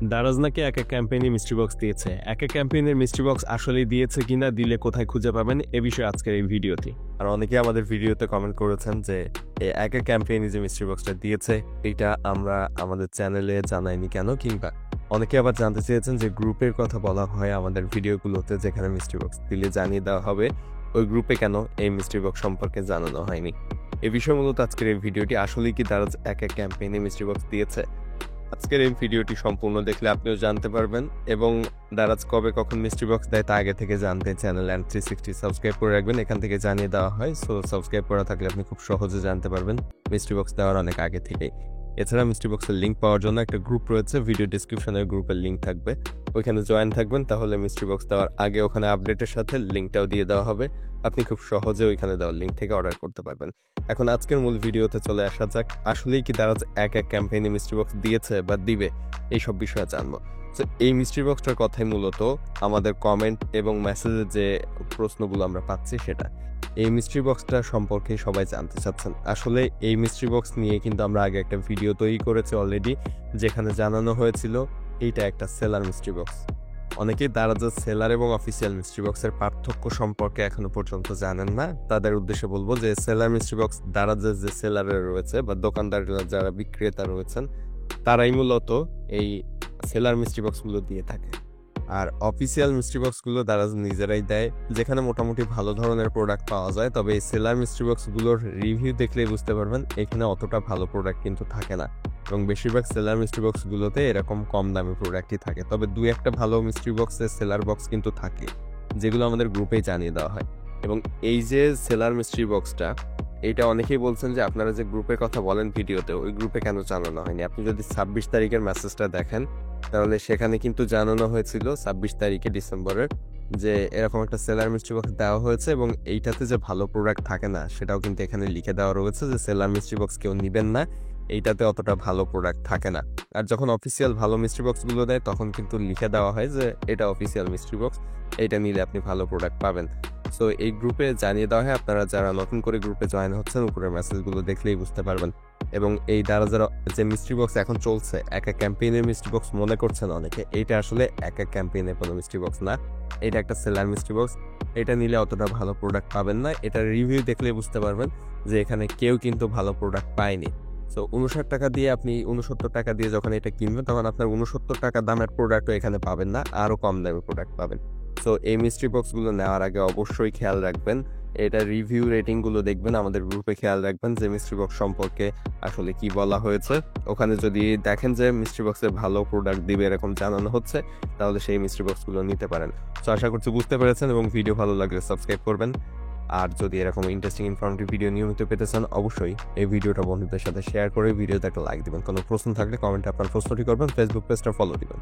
দারাজ নাকি এক ক্যাম্পেইনে মিস্ট্রি বক্স দিয়েছে। এক ক্যাম্পেইনের মিস্ট্রি বক্স আসলেই দিয়েছে কিনা, দিলে কোথায় খুঁজে পাবেন, এ বিষয়ে আজকের এই ভিডিওটি। আর অনেকে আমাদের ভিডিওতে কমেন্ট করেছেন যে এই এক ক্যাম্পেইনে যে মিস্ট্রি বক্সটা দিয়েছে এটা আমরা আমাদের চ্যানেলে জানাইনি কেন, কিংবা অনেকে আবার জানতে চেয়েছেন যে গ্রুপের কথা বলা হয় আমাদের ভিডিওগুলোতে, যেখানে মিস্ট্রি বক্স দিলে জানিয়ে দেওয়া হবে, ওই গ্রুপে কেন এই মিস্ট্রি বক্স সম্পর্কে জানানো হয়নি। এই বিষয় মূলত আজকের এই ভিডিওটি। আসলেই কি দারাজ এক ক্যাম্পেইনে মিস্ট্রি বক্স দিয়েছে? আজকের এই ভিডিওটি সম্পূর্ণ দেখলে আপনিও জানতে পারবেন, এবং দারাজ কবে কখন মিস্ট্রি বক্স দেয় তা আগে থেকে জানতে চ্যানেল অ্যান্ড 360 সাবস্ক্রাইব করে রাখবেন। এখান থেকে জানিয়ে দেওয়া হয়, সো সাবস্ক্রাইব করা থাকলে আপনি খুব সহজে জানতে পারবেন মিস্ট্রি বক্স দেওয়ার অনেক আগে থেকেই। এছাড়া মিস্ট্রি বক্সের লিঙ্ক পাওয়ার জন্য একটা গ্রুপ রয়েছে, ভিডিও ডিসক্রিপশনে গ্রুপের লিঙ্ক থাকবে, ওইখানে জয়েন থাকবেন। তাহলে মিস্ট্রি বক্স দেওয়ার আগে ওখানে আপডেটের সাথে লিঙ্কটাও দিয়ে দেওয়া হবে, আপনি খুব সহজে ওইখানে দেওয়ার লিঙ্ক থেকে অর্ডার করতে পারবেন। এখন আজকের মূল ভিডিওতে চলে আসা যাক। আসলেই কি দারাজ এক ক্যাম্পেইনে মিস্ট্রি বক্স দিয়েছে বা দিবে, এইসব বিষয়ে জানবো। তো এই মিস্ট্রি বক্সটার কথাই মূলত আমাদের কমেন্ট এবং মেসেজের যে প্রশ্নগুলো আমরা পাচ্ছি সেটা। এই মিস্ট্রি বক্সটা সম্পর্কে সবাই জানতে চাচ্ছেন। আসলে এই মিস্ট্রি বক্স নিয়ে কিন্তু আমরা আগে একটা ভিডিও তৈরি করেছি অলরেডি, যেখানে জানানো হয়েছিল এইটা একটা সেলার মিস্ট্রি বক্স। অনেকেই দারাজের সেলার এবং অফিসিয়াল মিস্ট্রি বক্সের পার্থক্য সম্পর্কে এখনো পর্যন্ত জানেন না। তাদের উদ্দেশ্যে বলবো যে সেলার মিস্ট্রি বক্স দারাজের যে সেলারে রয়েছে বা দোকানদাররা যারা বিক্রেতা রয়েছেন, তারাই মূলত এই সেলার মিস্ট্রি বক্সগুলো দিয়ে থাকে। আর অফিসিয়াল মিস্ট্রি বক্সগুলো দারাজ নিজেরাই দেয়, যেখানে মোটামুটি ভালো ধরনের প্রোডাক্ট পাওয়া যায়। তবে এই সেলার মিস্ট্রি বক্সগুলোর রিভিউ দেখলেই বুঝতে পারবেন এখানে অতটা ভালো প্রোডাক্ট কিন্তু থাকে না, এবং বেশিরভাগ সেলার মিস্ট্রি বক্সগুলোতে এরকম কম দামি প্রোডাক্টই থাকে। তবে দুই একটা ভালো মিস্ট্রি বক্সের সেলার বক্স কিন্তু থাকে, যেগুলো আমাদের গ্রুপেই জানিয়ে দেওয়া হয়। এবং এই যে সেলার মিস্ট্রি বক্সটা, এটা অনেকেই বলছেন যে আপনারা যে গ্রুপের কথা বলেন ভিডিওতে, ওই গ্রুপে কেন জানানো হয়নি। আপনি যদি 26 তারিখের মেসেজটা দেখেন, তাহলে সেখানে কিন্তু জানানো হয়েছিল 26 তারিখে ডিসেম্বরের, যে এরকম একটা সেলার মিস্ট্রি বক্স দেওয়া হয়েছে, এবং এইটাতে যে ভালো প্রোডাক্ট থাকে না সেটাও কিন্তু এখানে লিখে দেওয়া রয়েছে, যে সেলার মিস্ট্রি বক্স কেউ নেবেন না, এইটাতে অতটা ভালো প্রোডাক্ট থাকে না। আর যখন অফিসিয়াল ভালো মিস্ট্রি বক্সগুলো দেয় তখন কিন্তু লিখে দেওয়া হয় যে এটা অফিসিয়াল মিস্ট্রি বক্স, এইটা নিলে আপনি ভালো প্রোডাক্ট পাবেন। সো এই গ্রুপে জানিয়ে দেওয়া হয়, আপনারা যারা নতুন করে গ্রুপে জয়েন হচ্ছেন উপরের মেসেজগুলো দেখলেই বুঝতে পারবেন। এবং এই দারাজের যে মিস্ট্রি বক্স এখন চলছে, এক ক্যাম্পেইনের মিস্ট্রি বক্স মনে করছেন অনেকে, এইটা আসলে এক ক্যাম্পেইনের কোনো মিস্ট্রি বক্স না, এটা একটা সেলার মিস্ট্রি বক্স। এটা নিলে অতটা ভালো প্রোডাক্ট পাবেন না, এটা রিভিউ দেখলেই বুঝতে পারবেন যে এখানে কেউ কিন্তু ভালো প্রোডাক্ট পায়নি। সো 59 টাকা দিয়ে আপনি 69 টাকা দিয়ে যখন এটা কিনবেন, তখন আপনার 69 টাকা দামের প্রোডাক্টও এখানে পাবেন না, আরও কম দামের প্রোডাক্ট পাবেন। সো এই মিস্ট্রি বক্সগুলো নেওয়ার আগে অবশ্যই খেয়াল রাখবেন, এটা রিভিউ রেটিংগুলো দেখবেন, আমাদের গ্রুপে খেয়াল রাখবেন যে মিস্ট্রি বক্স সম্পর্কে আসলে কি বলা হয়েছে। ওখানে যদি দেখেন যে মিস্ট্রি বক্সে ভালো প্রোডাক্ট দিবে এরকম জানানো হচ্ছে, তাহলে সেই মিস্ট্রি বক্সগুলো নিতে পারেন। সো আশা করছি বুঝতে পেরেছেন, এবং ভিডিও ভালো লাগলে সাবস্ক্রাইব করবেন। আর যদি এরকম ইন্টারেস্টিং ইনফরমেটিভ ভিডিও নিয়মিত পেতে চান, অবশ্যই এই ভিডিওটা বন্ধুদের সাথে শেয়ার করে ভিডিওতে একটা লাইক দিবেন। কোনো প্রশ্ন থাকলে কমেন্টে আপনার প্রশ্নটি করবেন, ফেসবুক পেজটা ফলো দিবেন।